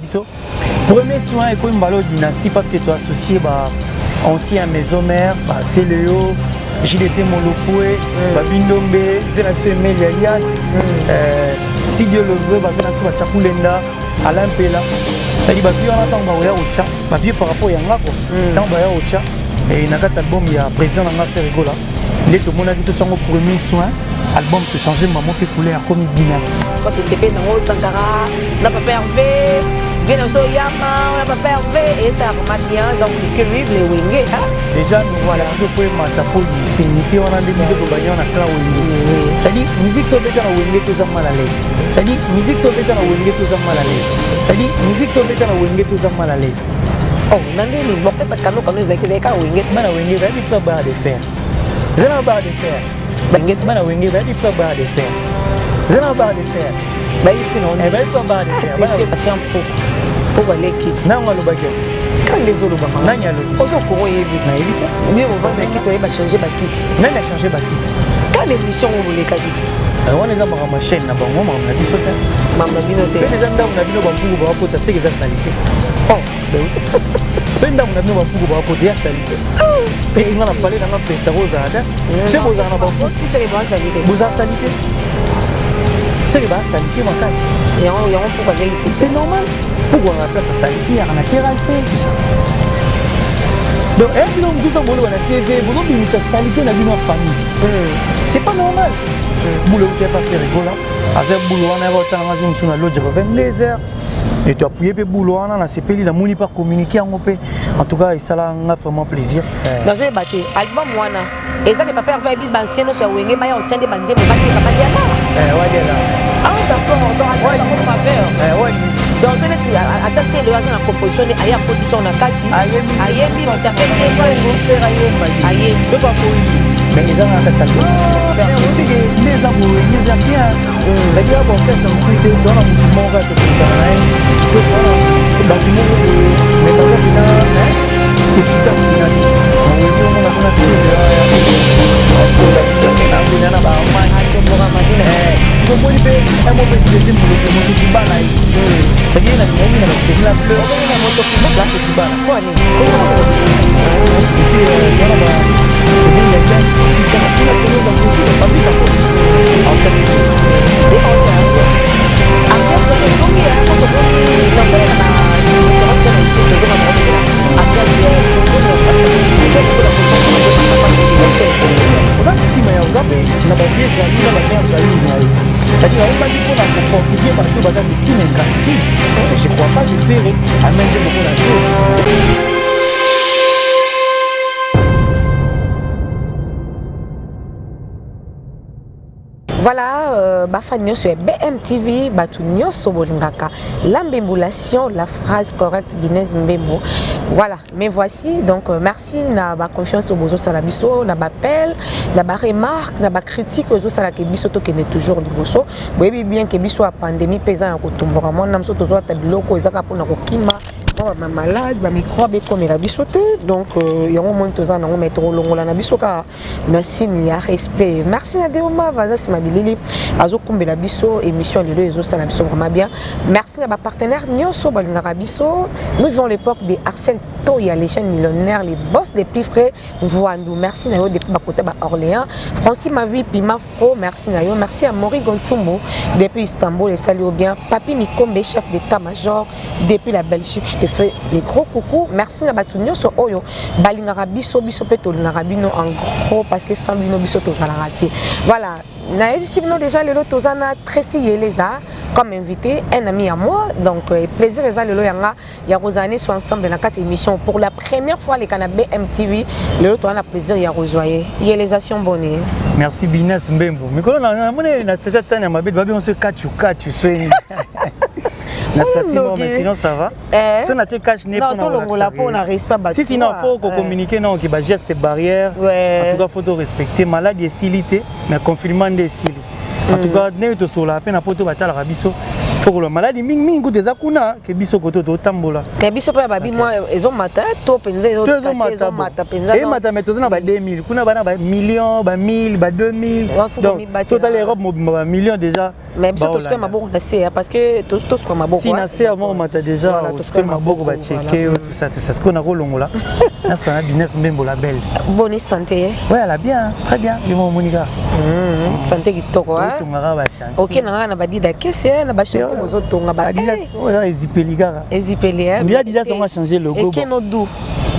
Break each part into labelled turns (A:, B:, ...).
A: biso. Premier soin et comme balo dynastie parce que tu as associé ancien maison mère, Céléo, JDT Molopoué, Bindombe, Vénaxo Emel Elias, si Dieu le veut, Vénaxo Chakulenda, Alain Pela. C'est-à-dire que on attend Baoya Ocha, vieux par rapport à Yangako, tant Baoya Ocha, et il y a un album, il y a un président dans l'affaire rigola. Il est au monde qui est au premier soin, album qui change maman qui coulait à comme dynastie.
B: Quand tu sais pas dans Sankara, n'a pas perdu. Bien au Yama, on n'a pas perdu et ça va bien donc que lui les wingé.
A: Déjà nous voilà, je peux mettre pour l'infinité on a des musiques au bagnon on a plein wingé. Ça dit musique sauver dans wingé tout ça mal à l'aise. Ça dit musique sauver dans wingé tout ça mal à l'aise. Ça dit musique sauver dans wingé tout ça mal à l'aise.
B: Oh, nandé ni boka sa kano kano zeka wingé.
A: Mana wingé va di pas barre de fer. Zena barre de fer. Wingé mana wingé va di pas barre de fer. Zena barre de fer.
B: Bah il fait non.
A: Elle va pas barre de fer.
B: Voilà, faire un peu. Pour aller quitter.
A: Non, on va le baguette.
B: Quand les autres vont
A: non, il y a le.
B: Aux autres courants évite. Mieux on va mettre quitter, il va changer ma kit.
A: Non, il a changé ma kit.
B: Quand l'émission on voulait quitter.
A: On est dans ma chaîne, là-bas, on a dit ça.
B: Maman Binoté.
A: C'est déjà là, on a vu nos bambous, on va porter ces salité. Oh, c'est là, on a vu nos bambous, on va porter la salité. Petit, on a parlé dans notre pays, c'est Rosa. C'est Rosa, on a bambou.
B: C'est les bons salité.
A: Vous avez salité. C'est les bas salité, ma casse.
B: Et on peut aller.
A: C'est normal. Pourquoi on a place à salité, on a terrassé, tout ça. Donc, et donc, nous avons la TV, vous avez mis sa salité dans notre famille. C'est pas normal. Boulot, tu n'as pas fait rigoler. À ce boulot, on a voté sur la lodge, il y a 22 heures. Et tu as appuyé le boulot, on a CPL, il a mouni pas communiquer en tout cas, ça a vraiment plaisir.
B: Dans le battre, album Wana, et ça, les papas avaient dit Bansien, nous sommes wingé, mais on tient des bandiers, mais pas des camarades.
A: Ouais, là.
B: Ah, d'accord, on doit avoir une faveur.
A: Ouais.
B: Dans un état, attaché le hasard à la composition, il y a position dans 4 Ayembi, tu as fait Ayembi.
A: C'est pas pour lui. Mais les gens ont fait ça. Les gens ont bien. C'est-à-dire qu'on fait ça, on fait dans le mouvement, on va te préparer. Dans le mouvement, mais dans le final, efficace, on a dit. On a assez de si vous voulez un mot président pour le monde du balai. C'est bien la mienne, la fleur, la moto qui va là qui va. Quoi ni? C'est-à-dire qu'on va dire qu'on a fortifié par tout le monde qui est quantité. Mais je ne crois pas le faire à même temps beaucoup d'argent.
B: Voilà, Bafagnon sur BMTV, Batunyo Sobolingaka, l'ambémbulation, la phrase correcte, Binez Mbembo. Voilà, mais voici, donc merci, na ba confiance au bozo salabiso, na ba appel, na ba remarque, na ba critique au bozo salabiso, to qui est toujours le bozo. Vous voyez bien que biso a pandémie pesant à Kotumbora, mon nam soto zoa tabiloko, ezaka pour na kokima. Ma malade, ma microbe comme il a bisouté, donc il y a un moment où on met trop long la bisoka, il y a respect. Merci Nadéoma, vas-y c'est ma bilili, azo kumbe la biso émission les deux ça la biso vraiment bien. Merci à ma partenaire Nyoso Balnarabiso. Nous vivons l'époque des Arsène Toya, les chaînes millionnaires, les boss des plus frais. Voandou, merci Nayo depuis Bakota Orléans, Francis Mavi Pima Fro, merci Nayo, merci à Mori Gontumo depuis Istanbul et salut bien. Papi Mikombe, chef d'état-major depuis la Belgique, je te fais des gros coucou. Merci à Batunyo so Oyo, Balingarabiso, Biso Peto, Narabino en gros parce que sans Bino Biso Tozalarati. Voilà, Naïbisibino déjà le Tozana Tracy Yeleza comme invité, un ami à moi, donc plaisir et le Yanga, il y a Rosané sont ensemble dans la 4 émissions pour la première fois les canapés MTV, le lot on a plaisir il y a Rosoyer, Yélisation bonne.
A: Merci Binès Mbembo. Mais quand on a cette année ma bête, on se catch soigne. Mais sinon ça va. Si on a été cash n'est pas
B: on a respect.
A: Si sinon faut qu'on communique non qui va geste barrière. En tout cas faut respecter malade et silité, mais confinement des silité. En tout cas, nous sommes sur la peine à porter la rabiso. Faut que le malade ming goûte des akuna que biso koto to tambola.
B: Que biso pa babi moi ils ont maté to penze ils ont maté penze.
A: Et maté mais tozana ba 2000, kuna bana ba million, ba 1000, ba 2000. Donc total Europe ba million déjà
B: mais biso to sikoyo maboko na se parce que to sikoyo maboko
A: si na se avant on m'a déjà to sikoyo maboko ba checker tout ça ce qu'on a rolongola na sona business mbembo la belle
B: bonne santé
A: ouais elle a bien très bien le mon monika
B: santé kitoko hein
A: tongara ba chantier
B: OK na ba dida kese na ba chantier bozo tonga ba
A: ouais ezipeli kaka
B: ezipeli hein
A: bien dida on a changé le logo
B: et Kenodou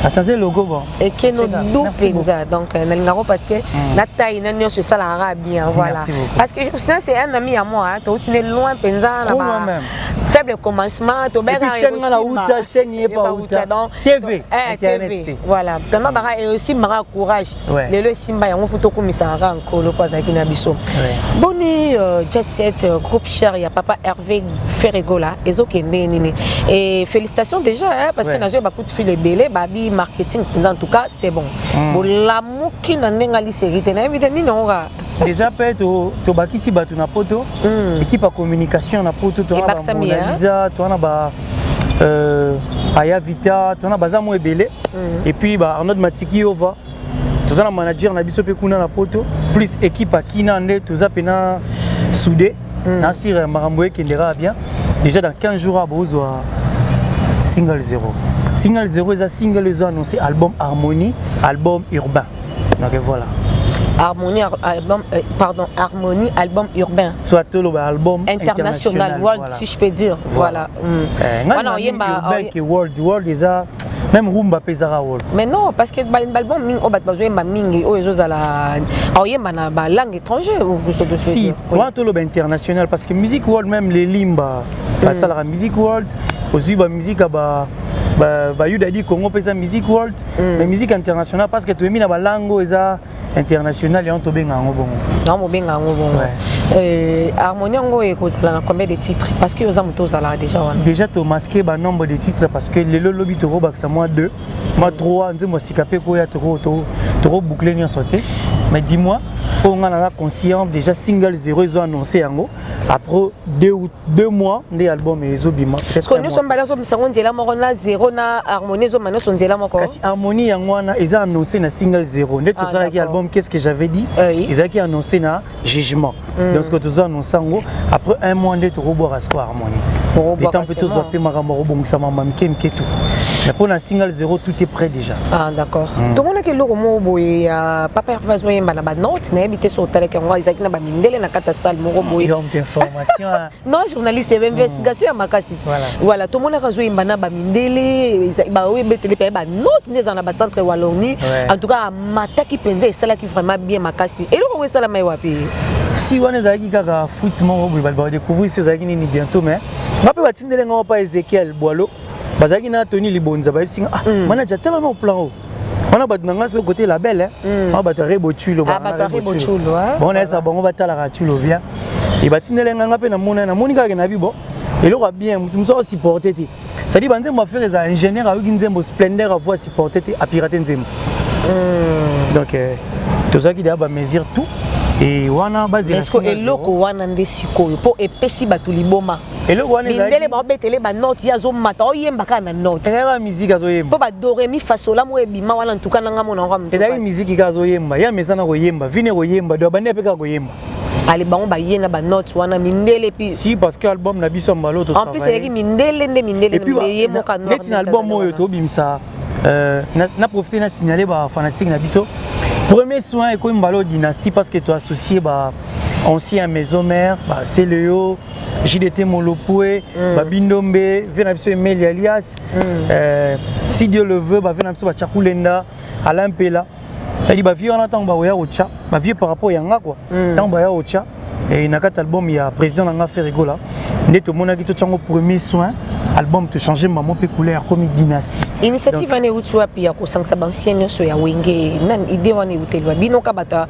A: a changé le logo bon
B: et Kenodou penza donc na ngaro parce que na taille na nyonso ça la bien voilà parce que sinon c'est un ami à moi hein to utine loin penza na ba faible commencement to bega
A: chaîne na uta chaîne y pas uta TV
B: internet voilà tanda bara et aussi mara courage lelo simba yango futo komisa ka nkolo kwa zaki na biso boni jet set groupe cher ya papa Hervé Ferregola ezokende nini et félicitations déjà hein parce que nazo ba coup de fil belé babi marketing en tout cas c'est bon pour la muki na ndenga li sécurité na éviter ni nonga
A: déjà peut to bakisi batu na poto équipe à communication na poto to na Lisa to na ba Aya Vita to na baza mo ebele et puis ba Arnaud Matiki ova to za na manager na biso pe kuna na poto plus équipe à kina nde to za pena soudé na sir marambo ekendera bien déjà dans 15 jours à bozwa single 0 single 0 est un single ils ont annoncé album Harmonie album urbain donc voilà
B: Harmonie album Harmonie album urbain
A: soit le album
B: international world voilà. Si je peux dire voilà
A: voilà urbain qui world déjà même rumba pesara world
B: mais non parce que l'album ming obat bazoye ma mingi o ezozala oyemba na ba langue étrangère ou ce que c'est
A: si moi to le international parce que musique world même les limba ça la musique world aussi ba musique ba yuda di Congo pesa musique world mais musique internationale parce que tu es mis na ba langue eza international et on to benga ngo bongo
B: non mo benga ngo bongo Harmonie ngo e kozala na combien de titres parce que oza muto zala
A: déjà to masquer ba nombre de titres parce que le lobby to robaksa moi 2 moi 3 nzemo sikape ko ya to boucler ni sauter mais dis-moi on a conscient déjà single 0 ils ont annoncé yango après 2 mois des albums ezobima
B: parce que nous sommes balazo misango nzela moko na 0 na Harmonie zo mano sonzela moko
A: kasi Harmonie yango wana ils ont annoncé na single 0 net to ça qui album qu'est-ce que j'avais dit ils ont qui annoncé na jugement donc ce que tu as annoncé après un mois de to roboir à square Harmonie les temps peut to zapper makambo robongisa mama mke tout mais pour la single 0 tout est prêt déjà
B: ah d'accord tout le monde que loko mo boy papa Hervé zoyemba na ba notes na habité sur tele que moi izaki na ba mindele na kata salle mo boy
A: information
B: non journaliste d'investigation ya makasi voilà tout le monde ka zoyemba na ba mindele ba oui betele pe ba notes neza na ba centre waloni en tout cas mataki penza et cela qui vraiment bien makasi et loko wesala mai wapi
A: si on est zaki kaka foot mo boy ba découvrir ce zaki ni bientôt mais on peut batindele ngo pa Ezekiel Boilo bazaki na Tony Libonza ba singa manager tellement au plan on a battu sur le côté label on a battu Rebochulo bon là ça bon on va ta la ratulo bien et batindele nga pe na monika ke na bibo et lo bien mutu so supporter ti ça dit banze mo faire les ingénieurs a eu nzembo splendeur avoir supporter ti a pirater nzembo donc tout ça qui doit ba mesure tout et wana base
B: est-ce que eloko wana ndesiko po epesi batu liboma
A: eloko wana
B: mindele ba betele ba note ya zo mata oyemba kana note
A: era musique azoyemba
B: po ba do re mi fa sol la mo ebima wana ntuka nanga mona ngam
A: era musique kazoyemba ya mesana koyemba vine koyemba do bande peka koyemba
B: ali bango ba yena ba note wana mindele pi
A: si parce que album na biso mbalo to
B: travailler en plus c'est mindele yemo ka
A: note net album moyo to bimisa na profiter na signaler ba fanatique na biso. Premier soin est comme Mbalo Dynastie parce que tu as associé ancien maison mère, Célio, JDT Molopoué, Bindombe, Vénapso Emeli alias, si Dieu le veut, Vénapso Chakulenda, Alain Pela. C'est-à-dire que vieux en attendant Baoya Ocha, vieux par rapport à Yanga quoi. Tant Baoya Ocha. Et dans cet album, il y a président Nanga Ferregola. Dès que mon ami qui au premier soin, album te changer maman péculaire comme Dynastie.
B: Initiative ane utu api ya kusangsa ba sienyo so ya wenge nan idée wane utelwa bino ka bata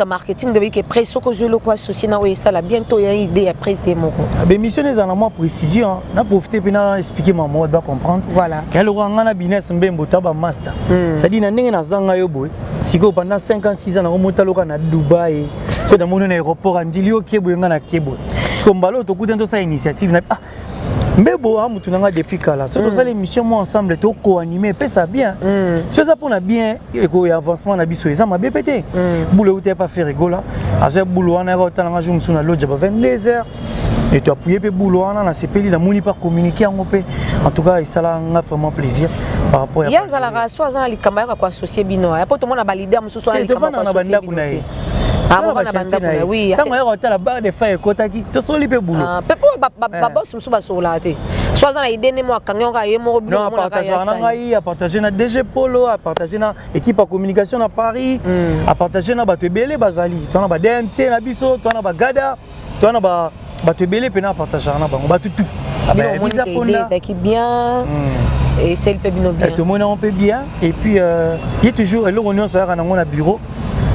B: marketing de que presso ko zolo ko associé na ça la bientôt ya idée après c'est moko.
A: Be mission les en moi précision, na profiter pena expliquer maman doit comprendre.
B: Voilà.
A: Ya le ranga na business mbembo taba master. Ça dit na ndenge na zanga yo boy. Siko pendant 5 ans 6 ans na remonta loka na Dubaï. So da mono na aéroport andilio kebo nga na kebo. Parce que mbalo to kutento sa initiative na Mais bon, on a depuis kala. Surtout ça l'émission moi ensemble to co-animé, puis ça bien. C'est ça pour na bien et avancement na biso ça m'a bien pété. Boulot où t'es pas fait rigola. Après boulot on a retourné à jour sur na lodge à 22h. Et tu as appuyé pour boulot on a CPL la moni pas communiquer en opé. En tout cas, ça a vraiment plaisir par rapport à
B: il y a la raso za li kamera ko associer bino. Ya poto mona balide mususu ali kamera ko associer bino. Ah bon na banda kuna oui.
A: Tant on a la barre de fer kotaki to soli pe boulot.
B: Ah pepo ba boss mususu ba sola te. Soit za na idée ne mo kanyon ka yemo bino
A: mo na partager na ngai a partager na DG Polo a partager na équipe à communication à Paris a partager na bato ebele bazali. To na ba DMC na biso, to na ba Gada, to na ba bato ebele pe na partager na bango ba tout.
B: C'est qui bien et c'est le peu bien.
A: Tout le monde on peut bien et puis il y a toujours le réunion sur un bureau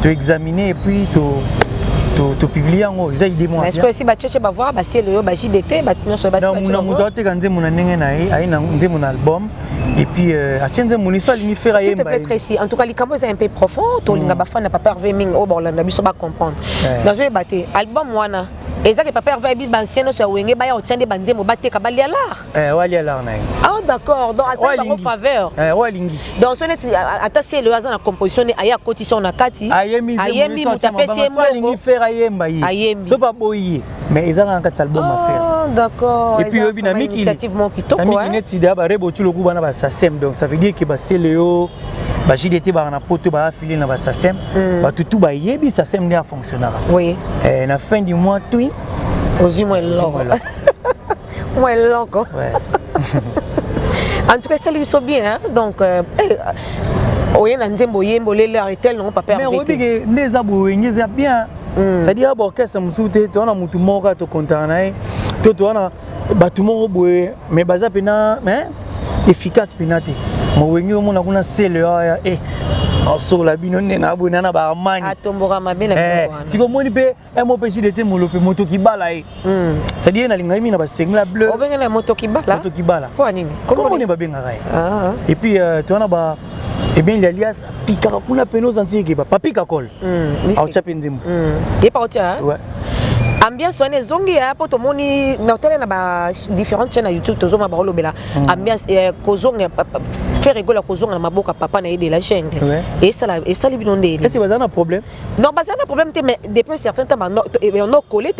A: de examiner et puis to publier en ils aident moi.
B: Est-ce que si ba chercher ba voir ba c'est le ba JDT ba non so ba
A: c'est ba mon dote quand mon ndenge na ai na mon album et puis a tienze mon histoire ni faire
B: s'il te plaît précis en tout cas les camps c'est un peu profond to linga ba fa na pas perver ming au bolanda biso ba comprendre dans je baté album wana ezaki papa hervé bi bancieno so wenge ba ya otiande banzemo bateka bali ala
A: wali ala na
B: ah d'accord donc à ça en faveur
A: walingi
B: donc ce net attaché le hasard na composition aya cotition na kati
A: ayemi
B: mutapesi
A: walingi faire ayemba yi so pas boyi mais ezanga kati album à faire
B: d'accord
A: et puis obi na miki
B: initiative mon kitoko
A: na miki sida ba rebo tulo kubana ba sasem donc ça veut dire que ba seleo ba JDT ba na poto ba affilié na ba sasem ba tutu ba yebi sasem ne a fonctionnera
B: oui
A: et na fin du mois tout
B: aussi moi là moi loco en tout cas ça lui so bien donc oye na nzembo yembo lele arrêtel non pas perdre
A: mais obi que les abo ngezi bien c'est-à-dire orchestre musute to na mutu moka to kontana to na batu moko boye mais baza pena mais efficace penate mo wengi mo na kuna sele ya sur la binone na abona na ba amani
B: atomboka mabela
A: bwana siko moni pe MOPC de molope moto kibala c'est-à-dire na linga mina ba sengla bleu
B: obenga na moto kibala pour nini
A: comment on est ba benga et puis to na ba et bien il alias pika kuna penos antique ba papika kol au chapenzimbu
B: et pas tia
A: ouais
B: ambiance wana zongi hapo tomoni na hôtel na ba différentes chaînes YouTube tozoma ba lobela ambiance kozonga faire rigoler kozonga na maboka papa na aider la chaîne et ça li binonde
A: est-ce que bazana problème
B: non bazana problème mais depuis certain temps on a collé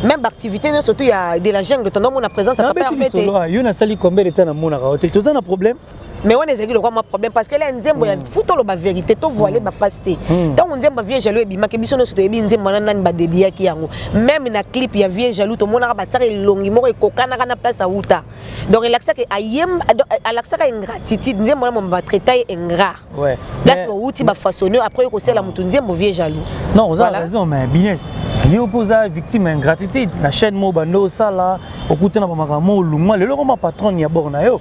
B: même activité surtout il y a de la jungle de ton nom na présence à papa en fait
A: yo na sali combien de temps na mona ka hôtel tozana problème
B: mais on est le quoi problème parce que là nzembo ya futo lo ba vérité to voiler ba fasté donc nzembo vie jaloux e bima ke biso no so to ebi nzembo na nani ba debia ki yango même na clip ya vie jaloux to mona ba tsaka longi moko ekokana kana place à uta donc il accepte ayem alaxa ka ingratitude nzembo na mo ba traiter ingrat
A: ouais
B: place mo uti ba façonner après ko sela mutu nzembo vie jaloux
A: non vous avez raison mais business il oppose victime ingratitude na chaîne mo bando sala okutana ba makamo lungwa lelo ko ma patron ya borna yo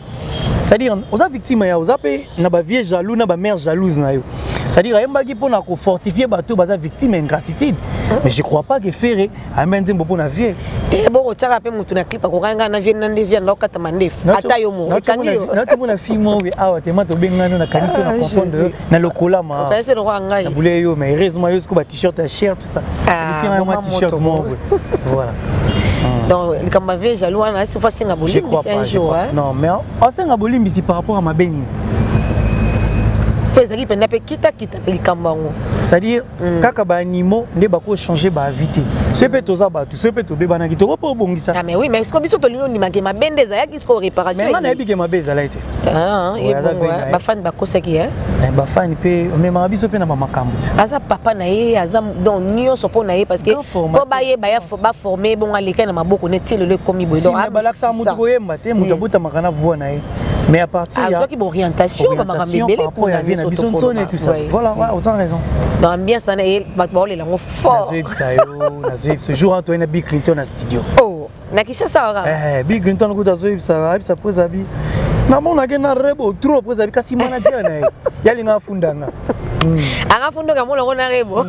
A: c'est-à-dire aux victimes ya aux apé na ba vie jaloux na ba mère jalouse na yo c'est-à-dire ayemba ki pona ko fortifier bato baza victime ingratitude mais je crois pas que faire amende mbo na vie
B: te bo ko tsaka pe mutu na clip ko kanga na vie na ndevia na okata mandef ata yo mo
A: kangi na to mona film mo awa te mato bengano na kanisi na confondre na lokola ma
B: ka ese ro ngai
A: bule yo mais heureusement yo ko ba t-shirt à cher tout ça moi t-shirt mo voilà
B: donc comme ma vie jaloux na c'est facile à bouger un jour
A: non mais on s'en a bolimbisi par rapport à ma beni
B: ezali penda pe kita likambo yango
A: c'est-à-dire kaka ba animo nde bako changer ba invité ce peut toza bato ce peut tobeba na kitoko po bongisa
B: ah mais oui mais est-ce que biso to lino ni magema bendeza ya kisko réparation
A: mais mana ebike mabeza la été
B: et bon ba fan ba kosaki
A: ba fan pe même biso pe na ba makambo
B: aza papa na ye aza donc nyoso po na ye parce que po ba ye ba ya ba former bon aleka na maboko netile le komi boy donc
A: ba laksa mutu ko yemba te mutu buta makana voix na ye mais à partir
B: ya qui bon orientation ba makambele
A: pour la vie na biso et tout ça voilà vous avez raison
B: dans ambiance na e ba le lango fort
A: na ce jour Antoine na Bill Clinton na studio
B: oh na kisha sawa
A: Bill Clinton ko dazo ça pose abi na mona ke na rebo trop pose abi kasi manager na yali nga fundanga
B: anga fundanga mo longo na rebo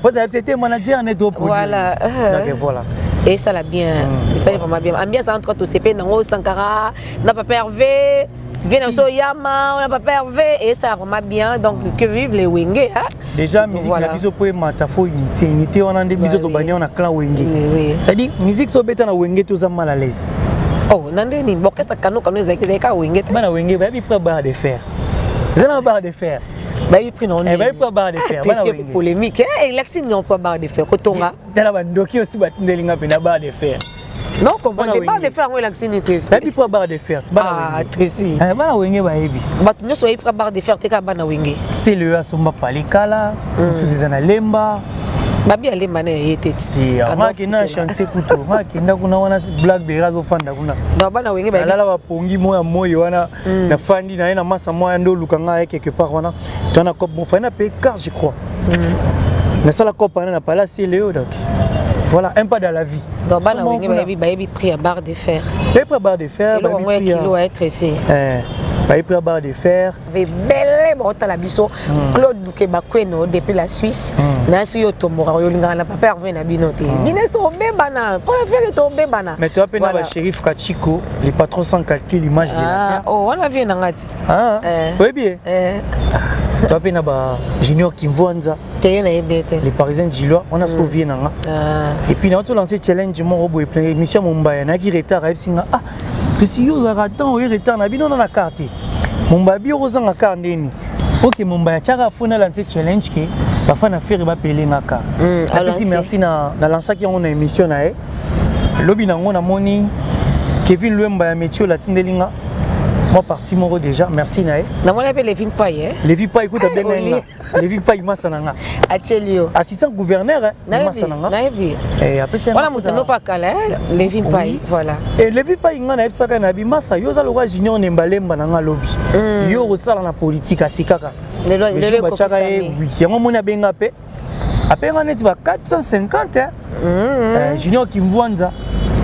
A: pose abi c'était manager na do
B: voilà
A: donc voilà
B: et ça l'a bien ça est vraiment bien ambiance entre tout CP nango Sankara na papa Hervé vient so Yama on a papa Hervé et ça vraiment bien donc que vive les Wenge
A: déjà musique la biso po mata fo unité on a des biso to bani on a clan Wenge c'est dit musique so beta na Wenge to za mal à l'aise
B: Oh, nandeni boka sa kano ezaka wenge.
A: Bana wenge ba bi pra barre de fer. Zana barre de fer.
B: Ba bi pri non.
A: Eh ba pra barre de fer. Bana
B: wenge. Polémique. Eh, Lexi n'y a pas barre de fer kotonga.
A: Dala ba ndoki aussi batindelinga pe na barre de fer.
B: Non, comprendre barre de fer ngwe Lexi ni Tracy.
A: Ba bi pra barre de fer.
B: Ah, Tracy.
A: Eh bana wenge ba yebi.
B: Ba tunyo so pra barre de fer te ka bana wenge.
A: C'est le asomba palikala, sous zana lemba.
B: Babi ale mana yeteti.
A: Ama kina chantier kuto. Ma kinda kuna wana blackberry go fanda kuna.
B: Na bana wenge ba.
A: Alala ba pongi moyo wana na fandi na ina masa moya ndo lukanga quelque part wana. Tona cop bon fana pe car je crois. Mais ça la cop na pas là c'est Léo donc. Voilà, un pas dans la vie.
B: Donc bana wenge ba yebi prix à barre de fer.
A: Pe barre de fer
B: ba yebi prix kilo à être essé.
A: Ba yebi barre de fer.
B: Ve belle bota la biso Claude Bukeba Kweno depuis la Suisse. Na si yo tomora yo linga na papa Hervé na binoté. Binesto bebana pour la faire to bebana.
A: Mais tu as peine ba shérif Kachiko, les patrons sans calcul l'image de la terre.
B: Oh, on a vu ngati.
A: Ah. Oui bien. Tu as peine ba Junior Kimvwanza. Les Parisiens Gillois, on a ce qu'on vient nanga. Et puis on a lancé challenge mon robot et plein émission Mumbai na qui retard à singa. Ah, Tracy yo za ratan o retard na bino na carte. Mumbai bi roza na carte ndeni. Ok, Mumbai chaka fona lancé challenge qui ba fana faire ba peler ngaka. Merci na lancer qui on a émission na e. Lobi na ngona moni Kevin Luemba ya métier la tindelinga. Moi parti moro déjà, merci nae.
B: Na moi l'appelle Lévin Paye.
A: Lévin Paye écoute bien nga. Lévin Paye masananga.
B: Atelio.
A: Assistant gouverneur masananga.
B: Naebi.
A: Et après c'est
B: voilà mutano pa kala Lévin Paye voilà.
A: Et Lévin Paye nga na ebsaka na bi masa yo za lokwa junior nembalemba na nga lobby. Yo rosala na politique asikaka.
B: Le
A: ko tsaka oui, yango mona benga pe. Apenga neti ba 450 junior Kimvwanza.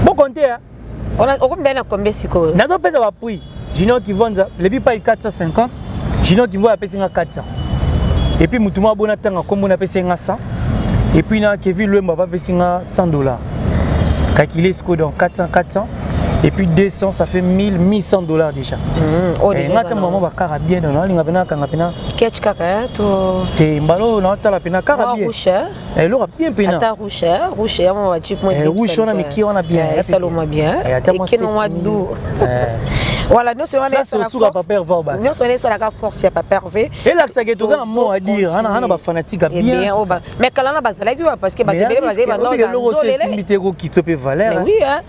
A: Bon compter
B: on a combien na combien siko.
A: Na do pesa ba prix. Junior Kimvwanza, Lévi paye 450, Junior Kimvwanza paye 400. Et puis Moutouma Bonatanga, comme on a payé 100. Et puis Kevin Luemba va payer $100. Calculé ce dans 400. Et puis 200, ça fait $1100 déjà. Et maintenant, maman va carabien dans la pena canapena.
B: Ketch kaka to.
A: Te mbalo na ta la pena carabien. Et l'aura bien pena.
B: Ata roucher, on va chip moi.
A: Rouge on a mis qui on a bien.
B: Et saloma bien. Et qui non dou. Voilà, nous sommes là sur la papa Hervé. Nous sommes là la force ya papa Hervé.
A: Et là ça que un mot à dire, ana ba fanatique bien.
B: Mais kalana bazala parce que ba débélé bazé ba non.
A: C'est limité ko qui te peut valeur.
B: Oui hein.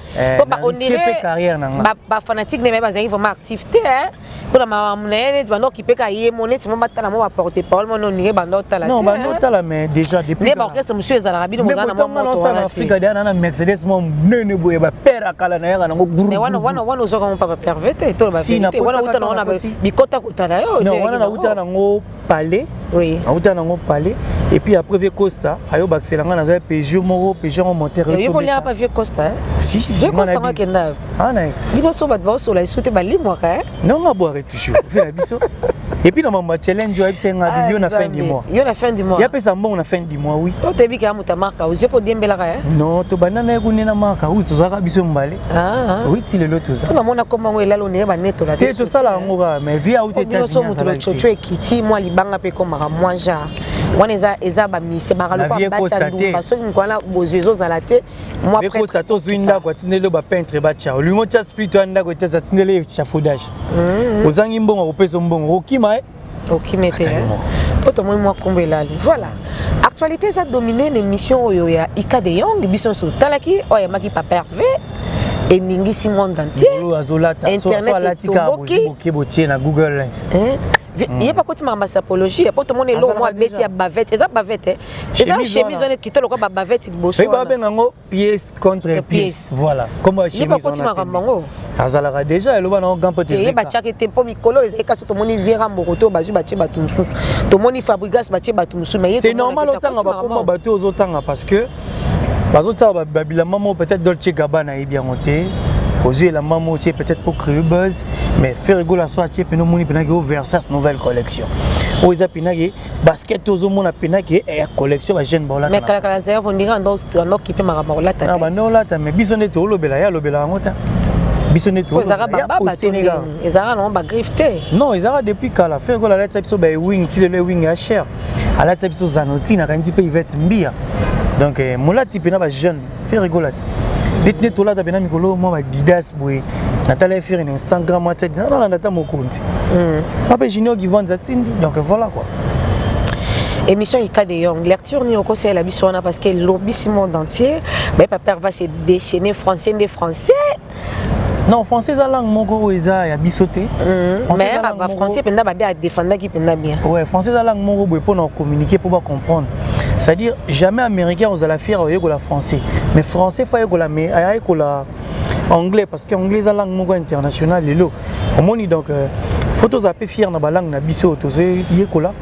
B: On dirait
A: carrière nanga
B: ba fanatique ne ba vraiment activité hein pour ma monnaie ba no qui peut cailler monnaie tu m'as tala mo porter parole mon on dirait ba no tala
A: non ba no tala mais déjà depuis
B: ne ba orchestre monsieur ezala rabino mo zana mo moto
A: en Afrique dana na Mercedes mo nene boye ba pera kala na yanga ngo groupe
B: mais wana zo comme papa pervete to ba vérité wana uta na bikota kutala yo
A: non wana na uta na ngo palais
B: oui
A: uta na ngo palais et puis après vieux Costa ayo baxelanga na zo Peugeot moro Peugeot monter
B: yo ko lia pas vieux Costa
A: si
B: vieux Costa ngakenda biso so bat ba so la souté ba limwa ka
A: non nga boire toujours fait biso et puis na mama challenge yo c'est nga yo na fin du mois
B: yo na fin du mois
A: ya pesa mbongo na fin du mois oui
B: to tebi ka muta marka o jepo diembela ka
A: non to banana ko nena marka ou to zaka biso mbale oui ti lelo to za
B: na mona koma ngo elalo ne ba neto la
A: te to sala ngora mais via ou te ta
B: so mutu lo chocho ekiti moi libanga pe koma moi genre wana eza ba mise ba lo ba basa ndumba so ngwana bozezo zala te moi
A: prêtre ko to zwinda ko tindelo ba peintre ba cha lui mo cha split anda ko tesa tindele chafaudage ozangi mbongo opeso mbongo okima
B: okimete poto moi kombe lali voilà actualité ça dominer l'émission oyo ya Ika de Young bison so talaki oya maki papa Hervé et ningisi monde entier internet
A: toboki botie na Google Lens
B: il y a pas quoi ma sapologie et poto mone lo moi beti ya bavette eza bavette eza chemise on est kitolo quoi bavette liboso
A: ba bengango pièce contre pièce voilà comme chemise on a
B: pas quoi ma
A: azalaka déjà eloba na gampo te
B: e ba tchaki tempo mikolo ezeka so to moni vera mbokoto bazu batie batu mususu to moni fabrigas batie batu mususu mais
A: c'est normal otanga ba komba batu ozotanga parce que bazotanga babila maman peut-être Dolce Gabbana et bien monté poser la maman peut-être pour créer buzz mais faire rigoler soit tu peux nous moni penaki au Versace nouvelle collection o eza penaki basket ozo mona penaki et collection ba jeune bola
B: mais kala kala zero on dirait on occuper marama la tata
A: ah ba non la ta mais bisonné to lobela ya lobela ngota bisonné to
B: au Sénégal ezara non ba grifté
A: non ezara depuis kala faire rigoler la tata so ba wing ti le wing ya cher ala tata so zanoti na kandi pe Yvette Mbia donc mola ti pena ba jeune faire rigoler Bitne tola ta bena mikolo mo ba didas boy Nathalie faire un Instagram à tête non nata mon compte après junior qui vend zatindi donc voilà quoi
B: émission Ika de Young lecture ni au conseil la bisona parce que lobby monde entier mais papa va se déchaîner français des français
A: non français la langue mongo eza ya bisoté
B: mais ba français penda ba bien défendre qui penda bien
A: ouais français la langue mongo pour nous communiquer pour pas comprendre c'est-à-dire jamais américain on la faire au la français mais français faut que la anglais parce que anglais la langue mongo internationale lelo au moni donc photos à peu fier na ba langue na biso to yekola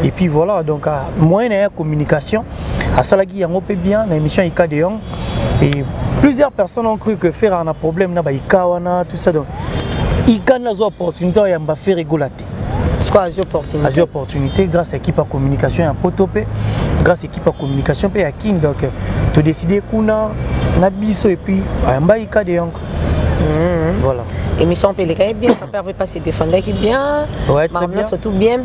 A: et puis voilà donc moyen de communication à salagi yango pe bien na émission Ika de Young et plusieurs personnes ont cru que faire un problème na ba ikawana tout ça donc Ika na zo opportunité ya mba faire rigolater
B: c'est quoi les opportunités
A: opportunité grâce à équipe à communication un potopé grâce à équipe à communication pe ya king donc tu décider kuna na biso et puis mba Ika de Young voilà
B: émission Péléka bien papa veut pas se défendre qui bien
A: ouais très bien
B: surtout bien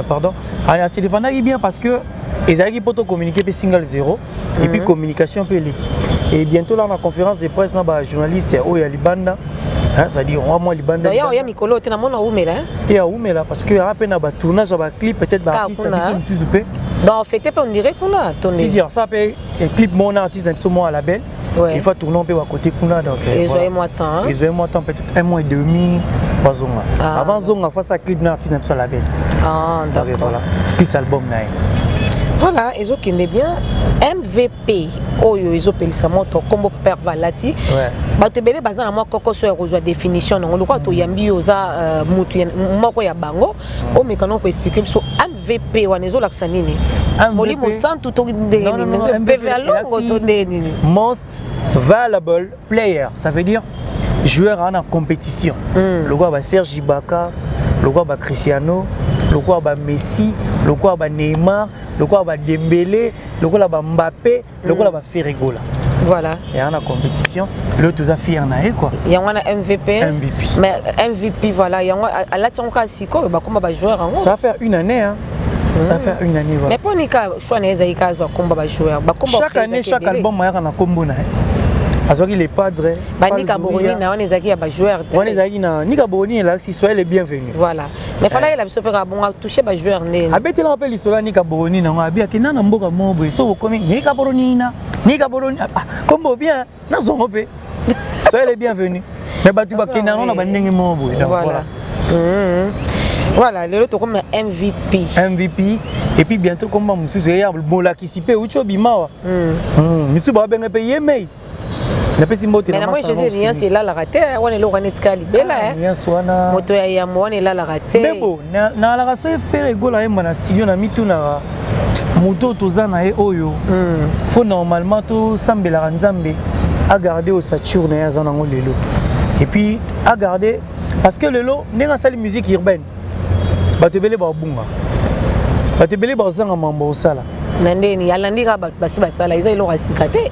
A: pardon alors se défendre qui bien parce que ils arrivent pour communiquer pe single 0 et puis communication pe et bientôt là la conférence de presse na ba journaliste o ya libanda ça dit on moi libanda
B: d'ailleurs il y a Mikolo tu na mona umela
A: et umela parce que rappelle na ba tournage ba clip peut-être ba artiste qui sont super
B: donc fait on dirait qu'on a tourné
A: si ça peut clip mon artiste sont moi à la belle il faut tourner un peu à côté kuna donc
B: ils ont
A: moi temps peut-être 1 mois et demi 3 ans avant zonga face à clip na artiste sur la belle
B: d'accord
A: voilà puis album na
B: voilà ils ont qui est bien MVP oyo ils ont payé sa moto combo père valati ba te belé bazana moi koko so rejoa définition non lokwa to yambi oza mutu moko ya bango o mekano ko expliquer so MVP wana ezo laksa nini moli mo santu to de MVP alongo to de nini
A: most valuable player ça veut dire joueur en compétition le gars ba Serge Ibaka le gars ba Cristiano le gars ba Messi le gars ba Neymar le gars ba Dembélé le gars ba Mbappé le gars ba Ferregola
B: voilà
A: et en compétition le tout a fait en aé quoi
B: il y a un MVP mais MVP voilà il y a là tu as siko ba komba ba joueur en
A: ça va faire une année hein ça va faire une année voilà
B: mais pour nika choix na ezaka zo komba ba joueur ba komba
A: chaque année chaque album ma na kombo na parce que les padres
B: Nika Boroni na on ezaki ba joueur
A: on ezaki na Nika Boroni là si soyez les bienvenus
B: voilà mais fallait la biso peka bon toucher ba joueur né
A: abeti la rappel isola Nika Boroni na abi akina na mboka mobo so komi Nika Boroni kombo bien na zongo pe soyez les bienvenus mais batu ba kina na ba ndenge mobo
B: voilà voilà le to comme
A: MVP et puis bientôt comme mususu ya bola kisipe ucho bimawa misu ba benga pe yemei
B: mais moi je dis rien c'est là la raté on est là on est tkali bela moto ya mo on est là la raté
A: mais bon na la raso faire gola yemba na studio na mituna moto tozana e oyo faut normalement to sambela nzambe à garder au saturne ya zana ngolelo et puis à garder parce que lelo nenga sali musique urbaine batebele ba bunga batebele ba zanga mambo sala
B: nandeni alandika basi basala iza ilo rasikate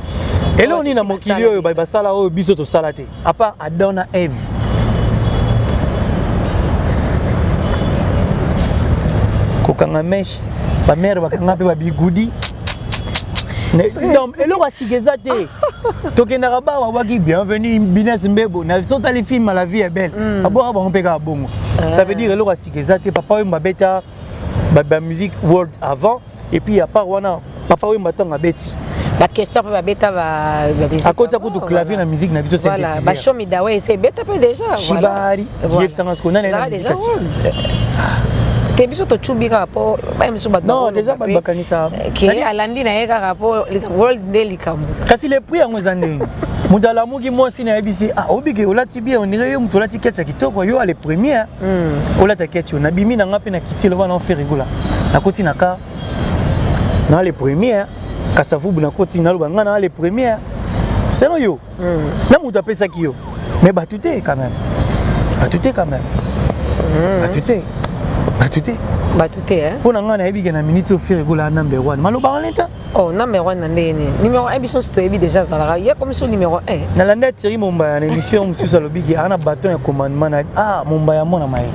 A: elo ni na mokili oyo basala oyo biso to sala te à part Adam na Eve kokanga mesh ba mère bakanga pe ba bigudi donc elo rasikeza te tokenda ba waki bienvenue business mbebo na sota les films la vie est belle abo ba on peka bongo ça veut dire elo rasikeza te papa mba beta ba musique world avant et puis à part wana papa oui matanga beti
B: ba question pa beta ba
A: à côté ça coûte clavier la musique na biso
B: voilà ba shomi dawe c'est beta pe déjà
A: voilà Shibari Diep Sangasko na na
B: déjà te biso to chubika po ba biso ba
A: non déjà ba bakanisa
B: ki alandi na yeka rapport world delikamu
A: kasi le prix yango zande mudala mugi mosi na yebisi obige olati bien on dirait yo mutolati ketcha kitoko yo ale premier olata ketcho na bimi na ngape na kitilo bana faire rigola na koti na ka na les premiers kasavu na koti na lobanga na les premiers c'est non yo na muta pesa ki yo mais batute quand même batute hein pour nga na yebi na minute au faire rigola number 1 maloba lenta
B: oh number 1 na ndeni numéro 1 biso sto yebi déjà zalara ya comme sur numéro 1
A: na landa Thierry Momba na émission mususu lobiki ana bâton ya commandement na Momba ya mona mai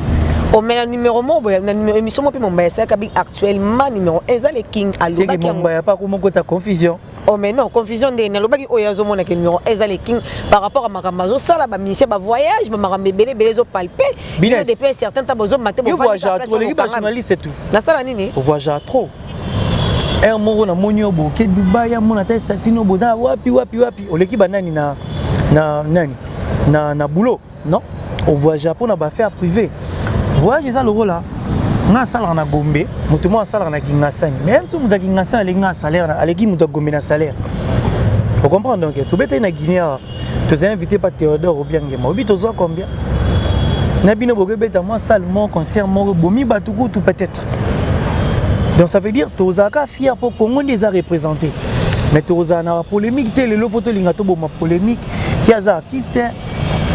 B: Oh mais le numéro mo boy na numéro émission mo pe mon baissa kabi actuellement numéro eza le king
A: aloba ki mon baya pas comment kota confusion.
B: Oh mais non, confusion de nalobaki oyazo mona ke numéro eza le king par rapport à makamazo sala ba ministère ba voyage ba makambe belé zo palper. Bino depuis certain temps bozo maté bo
A: voyage trop les journalistes c'est tout.
B: Na sala nini?
A: On voyage trop. Un moko na monio bo ke Dubai mona ta statino boza wapi oleki banani na nani na boulot non? On voyage pour na ba faire privé. Voyage ça le rôle là. Nga salaire na Gombe, mutu mo salaire na Kingasani. Même si mutu Kingasani ali nga salaire na aleki mutu Gombe na salaire. Vous comprenez donc tu bete na Guinée, tu es invité par Théodore Obiangema. Obi to zo combien? Na bino boke beta moi salle mon concert mon bomi batuku tout peut-être. Donc ça veut dire to zaka fier pour Congo les a représenté. Mais to za na polémique té le photo linga to bo ma polémique, il y a des artistes,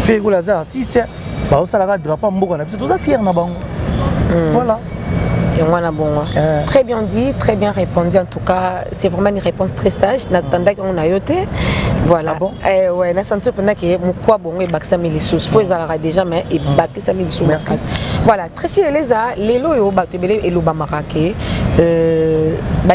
A: fait ko les artistes, ba osala drapeau mboka na biso to za fier na bango. Voilà.
B: Et moi, très bien dit, très bien répondu. En tout cas, c'est vraiment une réponse très sage. N'attendant qu'on a yoté. Voilà.
A: Ah bon?
B: Ouais, on a senti pendant que moi, bon, et baksa mille sous. Pour les déjà, mais et baksa mille sous. Voilà. Très si Elisa, l'élo et au batebele et l'obamaraké.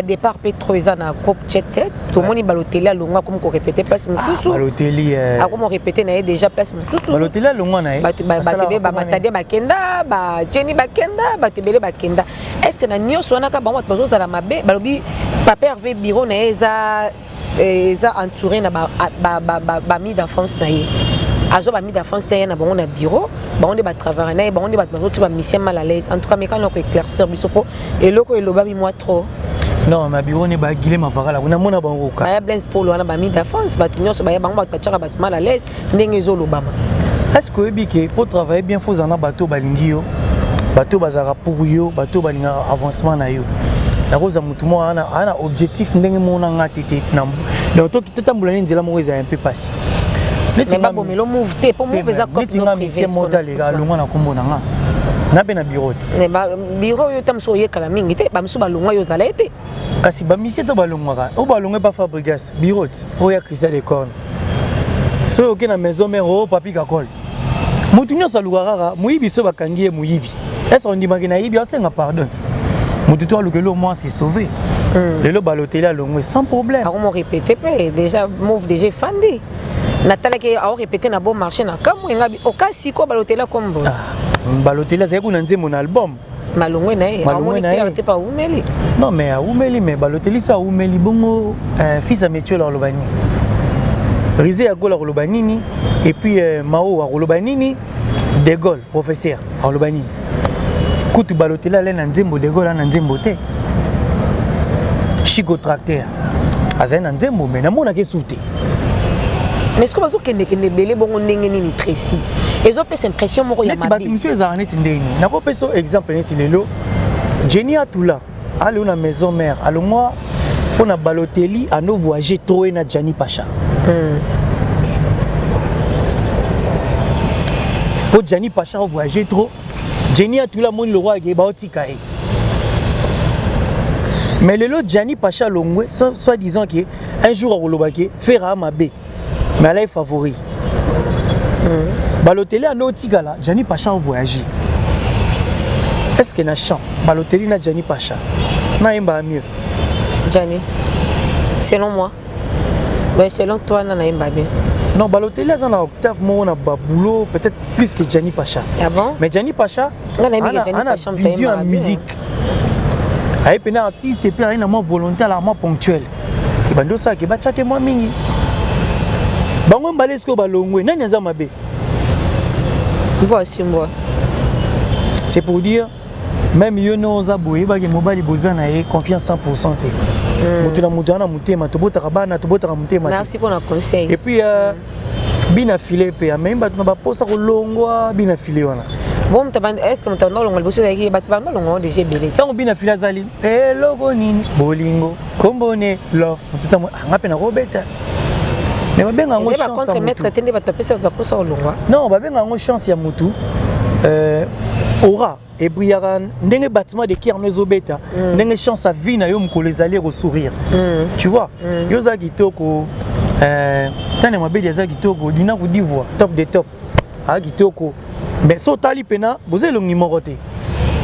B: Départ Petro ils en a coupe chat set. Tout le monde est balotelé à longa comme qu'on répétait place moussou.
A: Balotelé.
B: Ah comme on répétait n'a déjà place moussou.
A: Balotelé à longa n'a.
B: Batebele batade bakenda, ba Jenny bakenda, batebele bakenda. Est-ce que na nyos wana ka bango bazo sala mabe balobi papa Hervé bureau na eza entouré na ba mi d'enfance na ye. Azo ba mi d'enfance na ye na bango na bureau, bango de ba travailler na bango de ba bazo ba mission mal à l'aise. En tout cas mais quand on peut éclaircir bisopo eloko eloba mi moi trop.
A: Non, ma bureau n'est pas guilé ma fara là. On a mon abango ka.
B: Ba Blaise Paul wana ba mi d'enfance ba nyos ba bango ba tchaka ba mal à l'aise ndenge zo lobama.
A: Est-ce que ebike pour travailler bien faut en bateau balingio? Bateau bazara pour yo, bateau balinga avancement na yo. La rose mutu mo ana objectif ndenge mona ngatete na. Donc to kitambula nzela mo eza un peu passé.
B: Mais ba bomelo move te pour move eza comme
A: no privé modal ga longa na kombo na nga. Na be na bureau.
B: Mais ba bureau yo tam so yekala mingi te ba msu ba longa yo zala ete.
A: Kasi ba mission to ba longa o ba longa ba Fabregas bureau o ya Christian de Corne. So yo ke na maison mère o papi kakol. Mutu nyo salugara muyibi so bakangie muyibi. Est-ce qu'on dit que c'est un pardon? Mon tuteur, le moins c'est sauvé. Le balotelé à l'ongwe sans problème.
B: On répété déjà, move déjà fandi. Nathalie qui a répété na bon marché na comme au cas si quoi balotelé comme bon.
A: Balotelé c'est qu'on a dit mon album.
B: Malongwe na e. Malongwe na e. Pas Oumeli.
A: Non mais à Oumeli mais balotelé ça Oumeli bongo fils à Mathieu la Lobani. Rizé à Gaulle à Lobanini et puis Mao à Lobanini, De Gaulle professeur à Lobanini. Koutou Balotelé allait dans Nzembo, De Gaulle dans Nzembo te. Chico tracteur. Azen dans Nzembo, mais n'a pas sauté.
B: Mais est-ce que vous avez des belés bon ndenge précis? Ils ont cette impression moi ya mabi.
A: Monsieur Zanet ndenge. N'a pas pris exemple net lelo. Jenny Atula, allô na maison mère. Allô moi pour na Balotelé à nos voyager trop na Gianni Pacha. Pour Gianni Pacha voyager trop. Jenny a tout le monde le roi qui est baoti kae. Mais le lot Gianni Pacha Longwe, soit disant que un jour à Rolobake fera Mabé, mais elle est favori. Balotelé a notre gala, Gianni Pacha a voyagé. Est-ce qu'il y a un chant? Balotelé n'a Gianni Pacha. N'a pas mieux.
B: Gianni, selon moi, mais selon toi, n'a pas bien.
A: Non, Balotelé a un octave, on a boulot peut-être plus que Gianni Pacha.
B: Ah bon?
A: Mais Gianni Pacha a une vision en musique. Il y a un artiste et puis il y a un volontaire, un ponctuel. Il y a un ça qui va chatter moi mingi. Bango mbalesko balongwe, nani aza mabe.
B: Voici moi.
A: C'est pour dire même yo no za boye ba ke mobali bozana e confiance 100%. Mutu na mutu ana mutema to botaka bana to botaka mutema.
B: Merci pour le conseil.
A: Et puis bina filé pe même ba na ba posa ko longwa bina filé wana.
B: Bon est-ce que tu as le bosso avec batbando longo déjà belé.
A: Tant bina filé azali. Eh logo nini bolingo kombone love mutu ta ngape na robeta. Mais ba benga ngo chance.
B: Par contre mettre tende ba topesa ba posa ko longwa.
A: Non, ba benga ngo chance ya mutu. Aura et brillera ndenge bâtiment de Kierno Zobeta ndenge chance à vie na yo mko les aller au sourire. Tu vois yo za kitoko tane mabeli za kitoko dina ku d'Ivoire top de top a kitoko mais so tali pena boze longi morote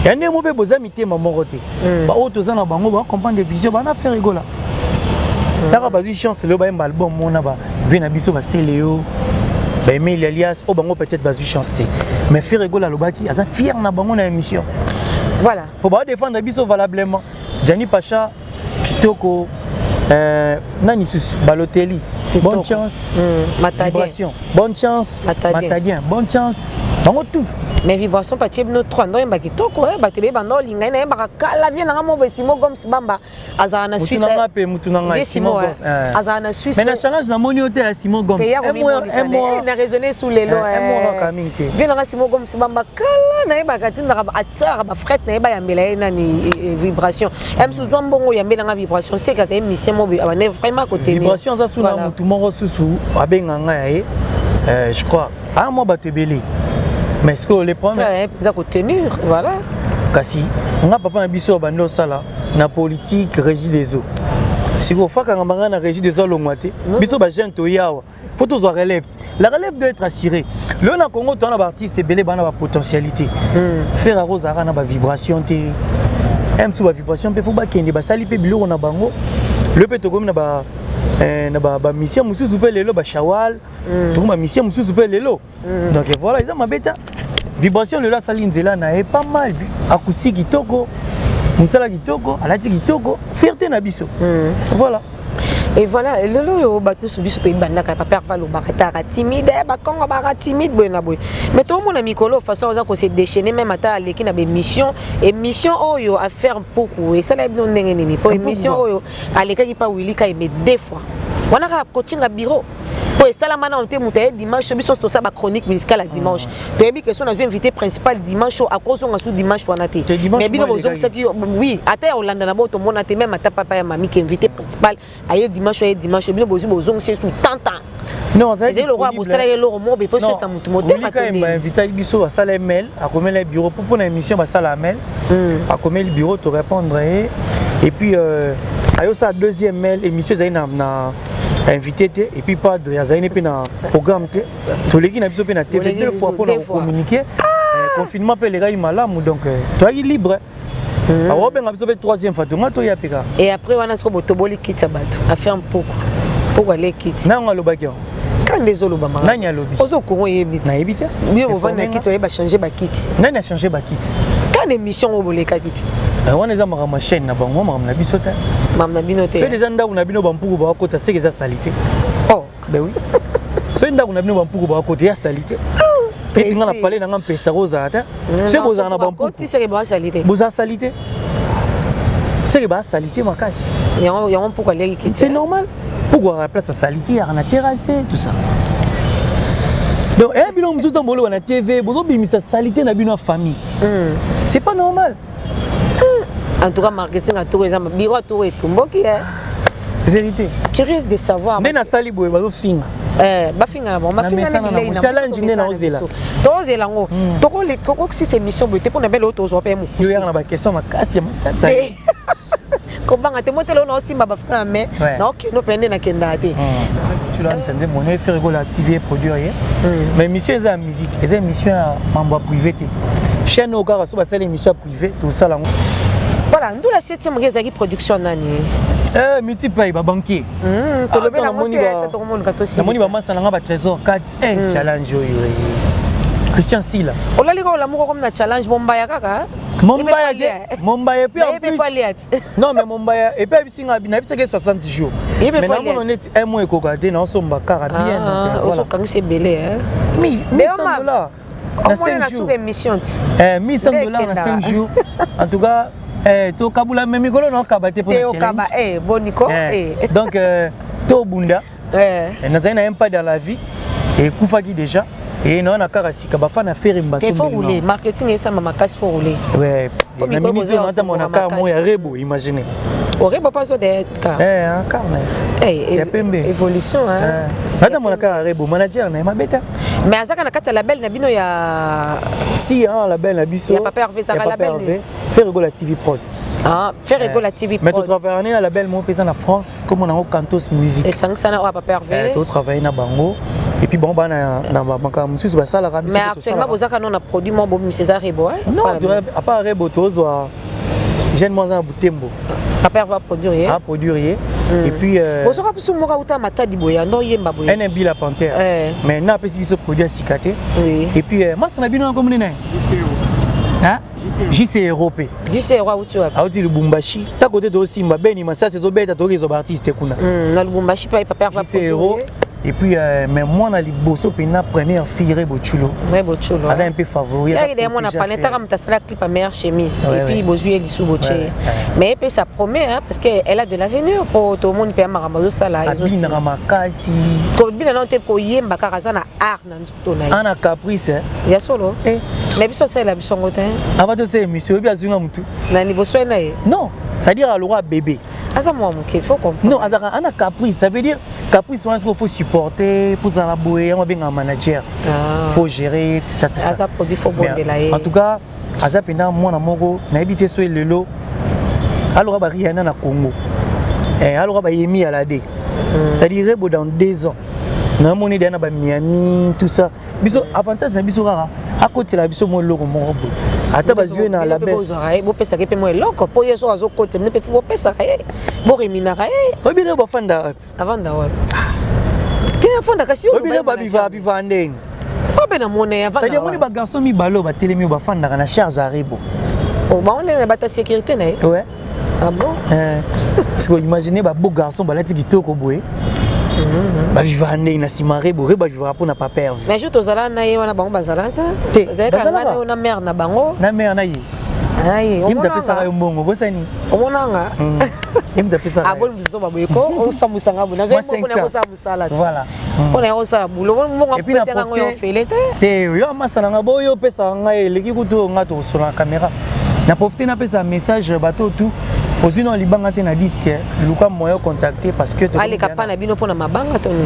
A: ya nde mo pe boza mitema moko te ba o toza na bango ba comprendre des visions ba na faire rigola taka bazui chance le ba yemba album mona ba vi na biso ba Seleo ba Emile Alias o bango peut-être bazui chance te mais faire rigola lobaki aza fier na bango na émission
B: voilà
A: pour ba défendre biso valablement Gianni Pacha kitoko nani susu Balotelli bonne chance Vibration bonne chance Matadien bonne chance bango tout
B: mais vibration partie no 3 ndo yemba kitoko ba tebe bando linga na yemba kala vient na mo besimo comme Sibamba azana na Suisse
A: mutunanga
B: Simon azana na Suisse
A: mais na challenge na moni hotel Simon Gomes
B: na raisonner sous les lots vient na Simon Gomes Sibamba kala na yemba katinda ba atsa ba fret na yemba yambela na ni vibration em suzwa mbongo yambela na vibration c'est que c'est émission mo ba ne vraiment côté
A: vibration za suna mutu moko susu abenganga yae je crois à moi batebeli mais est-ce que les problèmes
B: ça peut tenir voilà
A: kasi nga papa na biso bando sala na politique régie des eaux si vous faites quand on na régie des eaux longwate biso ba jeune to yawa faut tous relève la relève doit être assurée le na Congo to na ba artiste belé bana ba potentialité faire rosara na ba vibration té aime sous ba vibration pe faut ba kende ba sali pe biloko na bango le pe to comme na ba mission mususu pe lelo ba shawal to ma mission mususu pe lelo donc voilà ils ont ma bêta vibration le la sali nzela na est pas mal acoustique kitoko musala kitoko alati kitoko fierté na biso voilà
B: et voilà lelo yo bato so biso to ibanda ka papa va lo bakatara timide ba kongo ba timide boy na boy mais to mona mikolo façon za ko se déchaîner même ata leki na be mission émission oyo à faire beaucoup et ça la bino ndenge nini pour émission oyo aleka ki pa Willy ka mais deux fois wana ka coaching à bureau pour ça la mana on te monter dimanche biso to ça ba chronique musicale à dimanche to yebi question na invité principal dimanche à cause on a sous dimanche wana te mais bino bozong ça qui oui ata Hollande na bo to mona te même ata papa ya mami qui invité principal aye dimanche bino bozong c'est sous tant
A: non ça
B: c'est le roi bosala ye lo mo be po ça mutu moté
A: pas to m'a invité biso à sala mail à comme le bureau pour une émission ba sala mail à comme le bureau te répondre et puis ayo ça deuxième mail émission ça na invité et puis pas de yazane pe na programme te to leki na biso pe na TV deux fois pour communiquer confinement pe les gars malamu donc toi il libre alors ben biso pe troisième fois donc to ya peka
B: et après wana sko botoboli kitsa bato a faire un pour aller kitsa
A: na ngalo bakio
B: quand les oloba mama
A: nani alobi
B: ozo ko yebiti
A: na yebiti
B: bien on va na kitsa ba changer ba kit
A: nani a changer ba kit
B: quand émission oboleka kit
A: wana za ma chaîne na bango na biso ta
B: mamna binote
A: c'est déjà ndako na bino bampuku ba kota c'est que ça salité
B: oh
A: ben oui c'est ndako na bino bampuku ba kota ya salité petit ngana parler na ngam pesa rosa ta c'est boza na bampuku
B: si c'est ba salité
A: boza salité c'est que ba salité makasi
B: yango pourquoi les kit
A: c'est normal pourquoi la place à salité ya na terrasse tout ça donc bino mzuto tambolo na TV bozo bimisa salité na bino famille c'est pas normal.
B: En tout cas, marketing à tout exemple, bureau à tout et tout.
A: Vérité.
B: Curieuse de savoir.
A: Mais na sali boy bazo finga.
B: Ba finga na bon, ma finga na bilei na.
A: Challenge ne na ozela.
B: To ozela ngo. Toko le koko si c'est mission boy te pour na belle auto zo pe mu.
A: Yo ya na ba question makasi ya matata.
B: Kobanga te motelo na osimba ba frère mais na ok no pende na kenda te.
A: Tu l'as entendu mon faire rigoler activer produire. Mais mission eza musique, eza mission membre privé te. Chaîne au cas so ba sala émission privée tout ça là.
B: Voilà, nous la 7e régie production nani.
A: Multiple ba banquier.
B: To le bela monte to monde ka to si.
A: Moni ba masa nga ba trésor 4 challenge yo. Christian Sila.
B: O la liga o l'amour comme na challenge Mombaya kaka.
A: Mombaya puis en plus. Non mais Mombaya et puis bisinga bina biseke 60 jours. Mais non on est un mois kokate na somba carabien donc
B: voilà. On quand c'est belé hein.
A: Mais $1100.
B: Na 5 jours émission.
A: $1100 na 5 jours. En tout cas to kabula memikolo no kabate pour
B: challenge. Kaba boniko
A: donc to bunda na zaina un pas dans la vie et kufaki déjà et non na karasika ba fa na faire mbaso.
B: Il faut rouler marketing et ça mama casse faut rouler.
A: Ouais. Na minute on entend mon car mo ya rebo imaginez.
B: Rebo pas so d'être car.
A: Un car mais
B: évolution hein.
A: Attends mon car rebo manager na mabeta.
B: Mais azaka na kata label na bino ya
A: si hein label na biso.
B: Ya papa Hervé ça label.
A: Faire rigoler TV Prod.
B: Ah, faire rigoler TV Prod.
A: Mais tu travailles à label mon paysan en France comme on a au Cantos Musique.
B: Et ça na papa Hervé.
A: Tu travailles na bango. Et puis bon, bah, ça la
B: mais actuellement, vous avez un produit, moi, bon, César Rebo.
A: Non, à part Rebo, tu as j'ai moins un boutembo.
B: Après avoir produit.
A: À produire. Et puis.
B: Vous aurez plus de mots à mata di boya, non, y est ma boya.
A: Un embi la panthère. Mais n'a pas si ce produit à cicater. Et puis, moi, ça n'a bien comme les nains. Hein? JC Europé.
B: JC Europé, où tu as?
A: Ah, tu le Bumbashi. T'as côté de Simba, Ben, ça c'est au bête à tous les artistes.
B: Le Bumbashi, pas perdre
A: JC Europé. Et puis, mais moi, on a les bossos, puis la première fille, Bochulo.
B: Oui, Bochulo.
A: Elle a un peu favori.
B: Il y a mon appareil, tu la clip à meilleure chemise. Et puis, Bozu, elle est sous Boché. Mais ça promet, parce qu'elle a de l'avenir pour tout le monde. Puis, elle m'a ça là.
A: Elle a Ramakasi.
B: Comme bien, on a pour y Bakarazana art dans tout.
A: On a caprice.
B: Il y a solo. Mais bien sûr, c'est la mission côté.
A: Avant de dire, monsieur, bien sûr, tout. Non, c'est-à-dire à l'aura bébé.
B: Il faut comprendre.
A: Non, on a caprice. Ça veut dire caprice, il faut supporter, pour ça, on a bien un manager. Il faut gérer tout ça. En tout cas, moi, je suis habité sur le lot. Alors, il y a un Congo. Alors, il y a mis à la D. C'est-à-dire dans 2 ans. Nous avons des Miami, tout ça. Avantage, c'est que à côté de la biso, moi, logo, mon robot. Attends, parce que na la belle.
B: Vous pensez que moi loco, pour y aller au côté, ne peut pas penser que bon rémunéré.
A: Oui, bien, bon fan d'Arab.
B: Avant d'Arab. T'es un fan d'Arabie.
A: Oui, bien, vivre vivre
B: pas bien monnaie avant.
A: C'est-à-dire moi les garçons mi balo ba télémi ba fan na charge à Rebo.
B: Oh, bah on est dans la sécurité né.
A: Ouais.
B: Ah bon?
A: Parce que imaginez ba beau garçon ba la tikitoko boé. Ba vivre na simare bo ba vivre pour na pas perdre.
B: Mais je tozala na ye wana bango bazala ta. Bazala kana na mère na bango.
A: Na mère na ye.
B: Aïe,
A: on m'a ça au mbongo bosani.
B: On nga.
A: Il me fait ça.
B: Ah bon biso ba boyeko, on samusanga bona.
A: Moi 500. Voilà.
B: On est au ça boulot, on
A: et puis na profiter. Té yo masala nga boyo pesa nga eleki kuto nga to sur la caméra. Na profiter na pesa message bato tout. Aussi non libanga te na disque, luka moyo contacter parce que
B: to. Ali kapana bino pona mabanga to ni.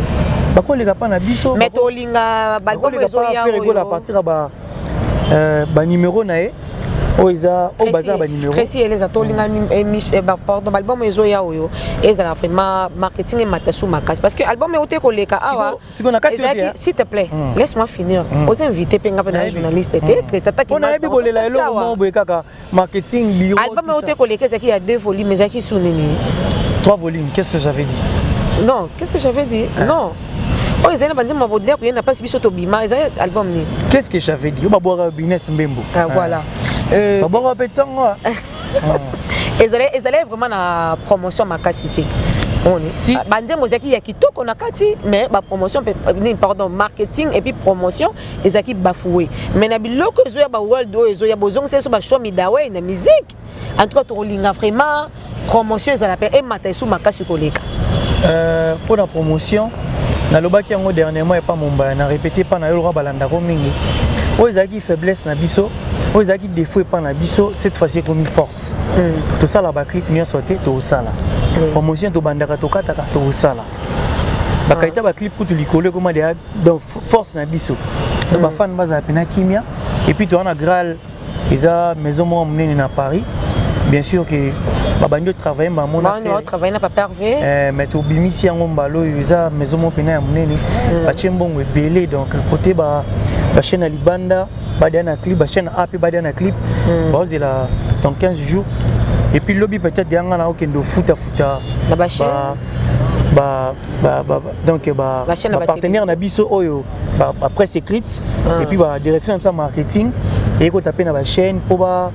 A: Bako le kapana biso.
B: Mais to linga balbo bezo ya
A: o. La partir ba numéro na e. Oiza au bazar ba numéro.
B: Tracy eleza to linga pardon album ezo ya oyo. Ezala vraiment marketing et matasu makas parce que album ote ko leka awa. S'il te plaît, laisse-moi finir. Aux invités penga pena journaliste te ça ta ki.
A: On a bi bolela elo mo boye kaka marketing bureau.
B: Album ote ko leka il y a 2 volumes mais qui sont nini.
A: 3 volumes, qu'est-ce que j'avais dit?
B: Non, qu'est-ce que j'avais dit? Non. Oh, ils ont dit que je n'ai pas subi Bima, ils ont album.
A: Qu'est-ce que j'avais dit? On va boire business Mbembo.
B: Voilà.
A: On va boire pétang.
B: Ils allaient vraiment la promotion ma cité. Si banze mozaki ya kitoko na kati mais ba promotion pardon marketing et puis promotion ezaki bafoué mais na biloko ezo ya ba world ezo ya bozong c'est ba show midawe na musique en tout cas to linga vraiment promotion ezala pe e mataisu makasi koleka
A: pour la promotion na lobaki yango dernièrement et pas momba na répéter pas na yolo balanda ko mingi o ezaki faiblesse na biso o ezaki défaut et pas na biso cette fois-ci comme une force tout ça la ba clip mieux sauter tout ça là promotion to bandaka to kataka to ça là ba kaita ba clip kutu likole comme des donc force na biso to ba fan baza pena kimia et puis to on a Graal eza maison mo menene na Paris bien sûr que babandi travailler ba mon affaire
B: travailler na pas pervé
A: mais to bimisi yango mbalo eza maison mo pena ya menene ba chembongo ebele donc côté ba chaîne Libanda ba na clip ba chaîne AP ba na clip ba zela dans 15 jours. Et puis lobby peut-être des gens qui ont futa
B: la chaîne
A: donc partenaire na biso oyo après écrite et puis direction de marketing et ko taper na ba chaîne pour ba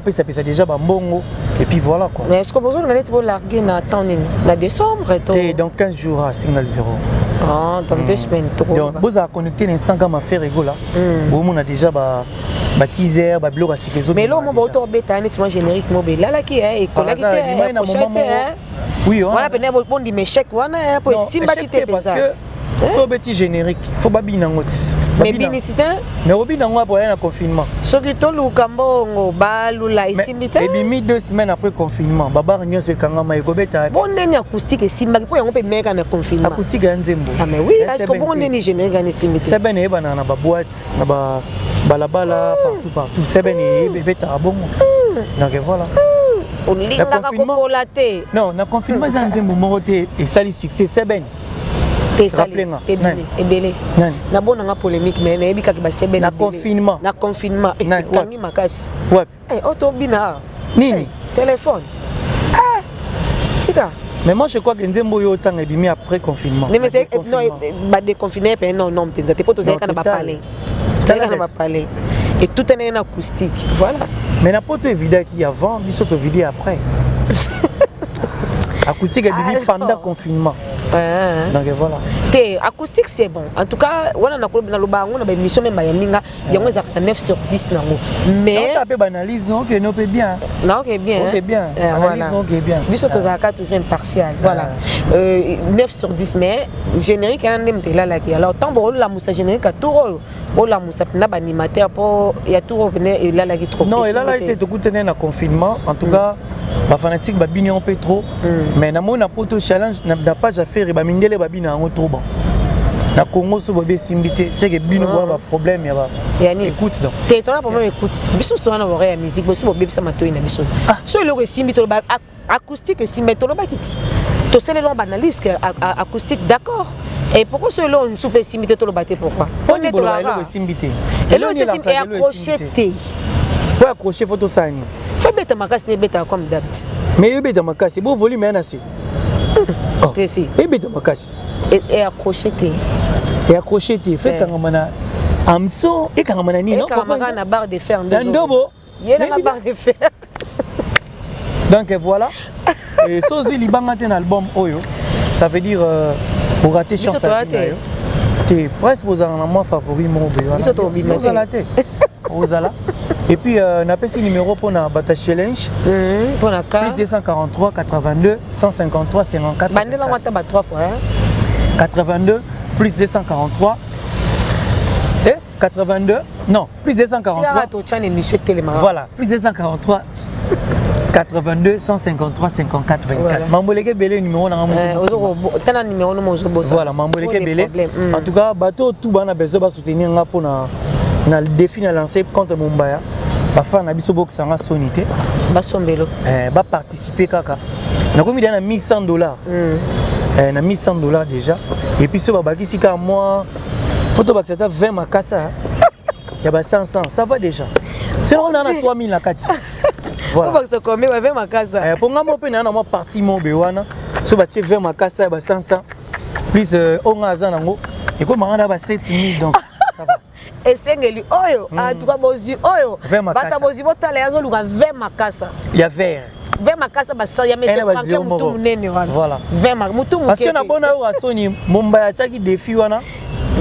A: pesa déjà ba mbongo et puis voilà quoi.
B: Mais est-ce que besoin d'aller pour larguer na temps na décembre et
A: dans 15 jours à signal 0.
B: Ah dans 2 semaines to.
A: Donc vous a connecté l'instant comme affaire rigola. Bon on a déjà ba teaser ba blog à sikezo.
B: Mais là mon auto bêta nettement générique mobile là qui est et collègue
A: oui on
B: voilà peine bon di mes chèques wana pour simba qui te
A: parce que so petit générique faut ba bina ngoti
B: mais binicité
A: mais obi na ngwa pour un confinement
B: so ki to lukambo balu la isimbita
A: et bimi 2 semaines après confinement baba nyo se kanga mai ko beta
B: bon ndeni acoustique simba pour yango pe meka na confinement
A: acoustique ya nzembo
B: ah mais oui est-ce que bon ndeni générique na isimbita
A: c'est ben eba na ba boîte na ba balabala partout c'est ben beta bon donc voilà
B: on linga ka ko polate
A: non na confinement za nzembo moko te et sali succès c'est ben rappelez-moi.
B: Ebele. Na bon nga polémique mais na ebika ki ba sebe
A: na confinement.
B: Na confinement. Tangi makasi.
A: Ouais.
B: Auto bina.
A: Nini?
B: Téléphone. Tika.
A: Mais moi je crois que Nzembo yo tang ebimi après confinement.
B: Non mais non ba déconfiné non t'es pas tous na ba parler. Na ba parler. Et tout est en acoustique. Voilà.
A: Mais n'a pas tout évident qu'il y a avant, biso to vidéo après. Acoustique est pendant confinement. Donc voilà.
B: Acoustique c'est bon. En tout cas, on a une émission même il y a 9 sur 10 mais
A: on peut banaliser non que non peut bien.
B: Non que bien.
A: OK bien.
B: Voilà.
A: OK bien.
B: Biso to zaka toujours impartial. Voilà. 9 sur 10 mais générique en même là là alors tant bon la moussa générique à tout la moussa na animateur pour il y a tout revenir et là là qui trop.
A: Non, et là là était tout tenir na confinement en tout cas ba fanatique ba bini on peut trop mais na mona poto challenge n'a pas à faire ba mindele ba bini en trop bon. Na Congo so bébé simbité c'est que bino ba problème ya ba. Écoute donc.
B: T'es ton problème écoute. Biso to na oreille musique biso bébé ça mato ina biso. So le simbito ba acoustique simbito ba kit. To c'est le long banaliste acoustique d'accord. Et pourquoi ce long soupe simbité to le batté pourquoi?
A: On est là le simbité.
B: Et le c'est accroché.
A: Pour accrocher photo ça ni.
B: Fais bête makasi ne bête comme d'habitude.
A: Mais yo bête makasi bon volume en assez.
B: T'es si.
A: Et bête makasi.
B: Et accroché té.
A: Et accroché té fait kangamana amso et kangamana ni non.
B: Et kangamana na barre de fer
A: ndobo.
B: Yé na barre de fer.
A: Donc voilà. Et sozi libanga ten album oyo. Ça veut dire pour rater chance à t'es presque vous en moi favori mon bébé.
B: Biso to bima.
A: Vous allez Ozala. Et puis on a passé numéro pour la Bata Challenge.
B: Pour la carte.
A: Plus 243 82 153 54.
B: Bandela on t'a 3 fois
A: 82 plus 243 et 82 non plus 243. Voilà plus 243 82 153 54 24. Mamboleke belé numéro na
B: tana numéro no mozo bossa.
A: Voilà mamboleke belé. En tout cas bateau tout bana besoin ba soutenir nga pour na le défi na lancé contre Mumbaya. Ba fa na biso box nga sonité.
B: Ba sombelo.
A: Ba participer kaka. Na komi na $1100. Na $1100 déjà. Et puis ce ba bakisi ka moi photo ba ça 20 makasa. Ya ba 500, ça va déjà. Sinon on a 3000 la kati.
B: Voilà. Pour combien 20 makasa.
A: Pour nga mo pe na moi parti mo be wana. So ba tie 20 makasa ba 500. Plus on a za nango. Et comme on a ba 7000 donc ça va.
B: Et sengeli oyo en tout cas bozu oyo bata bozu botala yazo luka 20 makasa.
A: Il y a vert.
B: 20 makasa ba sa ya mese franke mutu munene wana. Voilà. 20 mutu muke.
A: Parce que na bona o asoni Mumbaya chaki défi wana.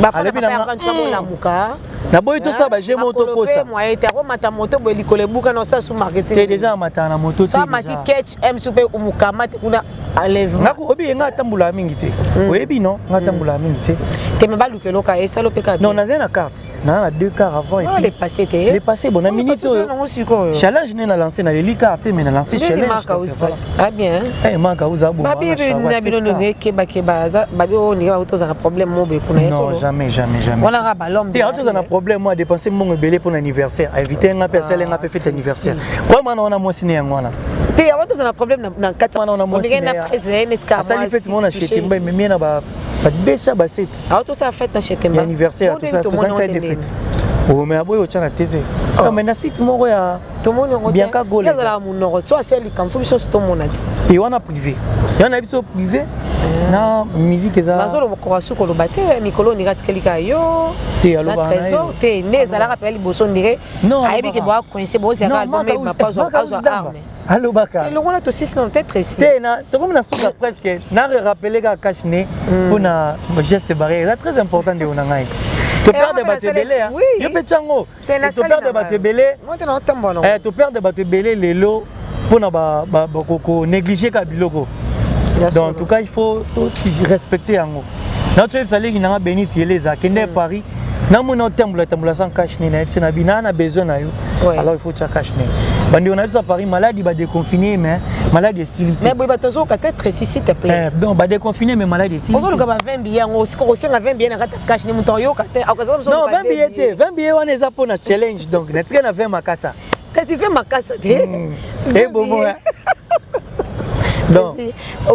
B: Ba fa na la muka.
A: Na boy to ça ba je moto kosa.
B: Moi était remata moto bo likole buka na ça sous marketing.
A: C'est déjà mata na moto.
B: Ça mati catch M super umukamate kuna enlèvement.
A: Ngako obi nga tambula mingi te. Oyebi non, nga tambula mingi te.
B: Te me ba lukelo ka esa lo peka.
A: Non, na zena carte. Na 2 quarts avant et puis
B: les passé te.
A: Les passé bon na minute. Challenge ne na lancé na les carte mais na lancé challenge.
B: Ah bien.
A: Eh maka uza bo.
B: Babi na bino no ne keba za babi o ni ba to za na problème mo be kuna
A: eso. Non, jamais.
B: On a balom.
A: Te auto za na problème moi dépenser mon belé pour l'anniversaire. Éviter nga personne nga fête anniversaire. Quoi moi on a moi signé ngwana.
B: Te auto za na problème na 4
A: on a moi signé. Ça lui fait mon acheter mais mien na ba déjà ba set.
B: Auto ça fête na chez Temba.
A: Anniversaire tout ça des fêtes. Oh mais aboy au tchana TV. Mais na site moko ya
B: to mono
A: bien ka gole.
B: Yazala munoro so aseli kamfu biso to monati.
A: Et on a privé. Il y en a biso privé. Na musique za.
B: Bazolo boko suko lo bate mikolo ni gatkelika yo.
A: Te alo ba.
B: Te neza la rappel boso ndire. Ayebi ke bo coincé bo zaka ba me ma pas arme.
A: Allo baka.
B: Te longo na to 6 non peut-être ici.
A: Te na to comme na suka presque na rappeler ka cachne pour na geste barrière. C'est très important de onangai. Tu perds des bateaux belés, hein? Tu peux chango. Tu perds des bateaux belés. Tu perds des bateaux belés, les lots pour ne négliger Kabiloko. Donc en tout cas, il faut respecter en haut. Notre chef Salé qui n'a pas béni les a qui n'est Paris. N'a mon temple sans cash ni naïf, c'est n'a besoin d'ailleurs. Alors il faut que tu caches. Bandi on a vu à Paris malade, il va déconfiner mais malade de silité.
B: Mais bah toujours peut-être s'il te plaît.
A: Bon bah déconfiner mais malade de silité.
B: On va 20 billets, on se 20 billets na cash ni muto yo kate.
A: Non 20 billets, 20 billets on est pour na challenge donc na tika na 20 makasa.
B: Qu'est-ce que fait makasa de?
A: Eh bon. Donc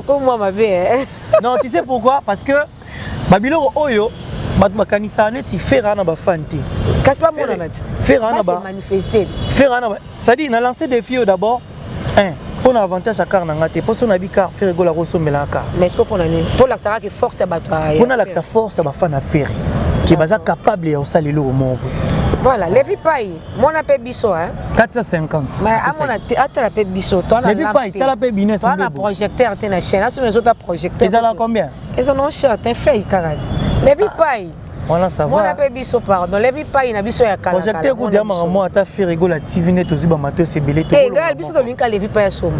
B: au moi ma vie.
A: Non, tu sais pourquoi? Parce que Babilo oyo makanisa neti faire na ba fanti.
B: Kasi pas mon anati.
A: Faire na ba
B: manifester.
A: Faire na ba. Ça dit na lancer des filles d'abord. Pour l'avantage à car n'angate pour son habit car faire rigola rosso melaka.
B: Mais est-ce que pour l'année pour la sara qui force à battre.
A: Pour la sa force à ba fan à faire. Qui baza capable de salilo au monde.
B: Voilà, Levi Paye, mon appel biso hein.
A: 450.
B: Mais à mon appel biso, toi
A: Levi Paye, tu as l'appel business.
B: Toi na projecteur t'es na chaîne, là sur les autres projecteurs.
A: Ils ont combien?
B: Ils en ont cher, t'es fait carré. Levi Paye.
A: Voilà ça va.
B: Mon appel biso pardon, Levi Paye na biso ya kala.
A: Projecteur ku dia moi ta faire rigola TV net oziba mato c'est belé te.
B: Eh gars, biso to linka Levi Paye somme.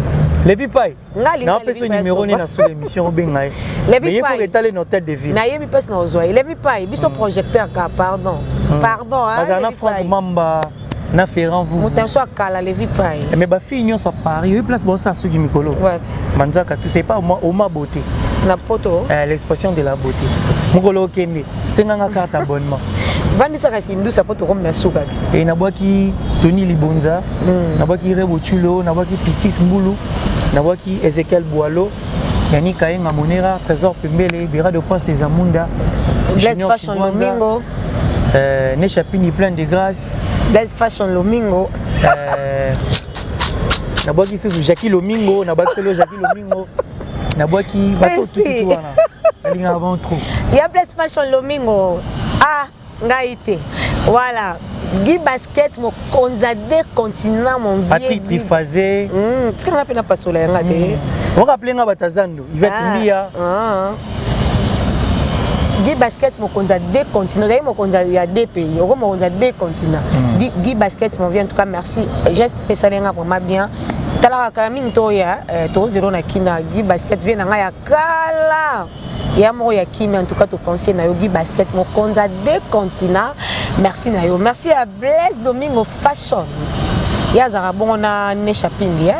A: Levi Paye. Na pe ce numéro ni na sur l'émission benga.
B: Levi Paye.
A: Mais il faut étaler nos têtes de ville.
B: Na yebi pes na ozwa. Levi Paye, biso projecteur ka pardon. Pardon hein.
A: Parce que na Franck Mamba na Ferrand vous.
B: Mutan so kala Levi Paye.
A: Mais ba fille nyo sa Paris, il place bon ça sur du Mikolo.
B: Ouais.
A: Manzaka tu sais pas au ma beauté.
B: Na poto.
A: L'expression de la beauté. Mukolo kende. Senganga carte abonnement.
B: Vandisa kasi ndusa poto comme na sukati.
A: Et na boaki Tony Libonza, na boaki Rebo Chulo, na boaki Piscis Mbulu, na boaki Ezekiel Boalo, Yani Kaenga Monera, Trésor Pembele, Bira de Prince et Zamunda,
B: Blaise Fashion Lomingo,
A: Nechapini plein de grâce,
B: Blaise Fashion Lomingo,
A: na boaki sous Jackie Lomingo, na boaki solo Jackie Lomingo, na boaki bateau tout wana. Ali avant trop.
B: Il y a Blaise Fashion Lomingo. Ah, ngaïté. Voilà. Guy Basket, mon konzade continent, mon vieux.
A: Patrick Trifazé.
B: Tu sais qu'on a pas solaire, ngate.
A: On rappelle nga Batazando, Yvette Mbia.
B: Guy Basket, mon konzade continent. D'ailleurs, mon konzade, il y a deux pays. Mon konzade continent. Guy Basket, mon vieux, en tout cas, merci. Geste fait ça vraiment bien. Tala kaming to ya to zero na kina Guy Basket vient na ya kala. Ya mo ya kimi en tout cas to penser na yo Guy Basket mon konza de continent. Merci na yo. Merci à Blaise Domingo Fashion. Ya zara bon na Nechaping ya.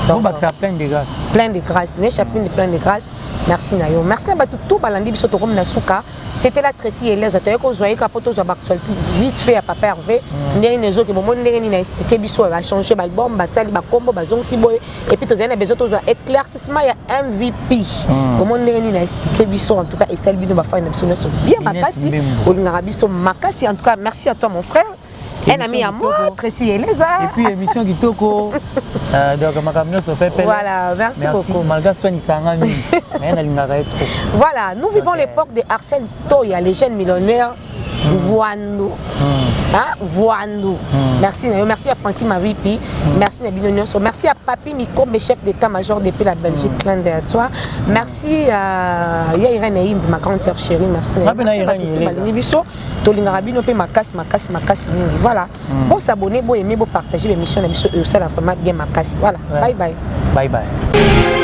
A: Donc ça plein de grâce.
B: Plein de grâce. Nechaping plein de grâce. Merci na yo. Merci à tout balandi biso to comme na suka. C'était la Tracy et les ateliers qu'on voyait capoto sur l'actualité vite fait à Papa Hervé. Ndenge nezo ke moment ndenge ni na expliquer biso va changer l'album ba sali ba combo ba zong siboy et puis tozana besoin to éclaircissement ya MVP. Comment ndenge ni na expliquer biso en tout cas et sali bino ba fa na biso bien makasi. Olingara biso makasi en tout cas merci à toi mon frère. Un ami à moi, Tracy Eleza.
A: Et puis émission Kitoko. Donc ma camion se fait.
B: Voilà, merci beaucoup.
A: Malgré soin Isangami.
B: Voilà, nous vivons l'époque de Arsène Toya, les jeunes millionnaires. Voandou. Voandou. Merci, merci à Francis Mavipi. Merci à Binonio. Merci à Papi Miko, mes chefs d'état-major depuis la Belgique. Plein de toi. Merci à Yaira Naïm, ma grande sœur chérie. Merci. Voilà. Bon s'abonner, bon aimer, bon partager l'émission. Ça la vraiment bien ma casse. Voilà. Bye bye.
A: Bye bye.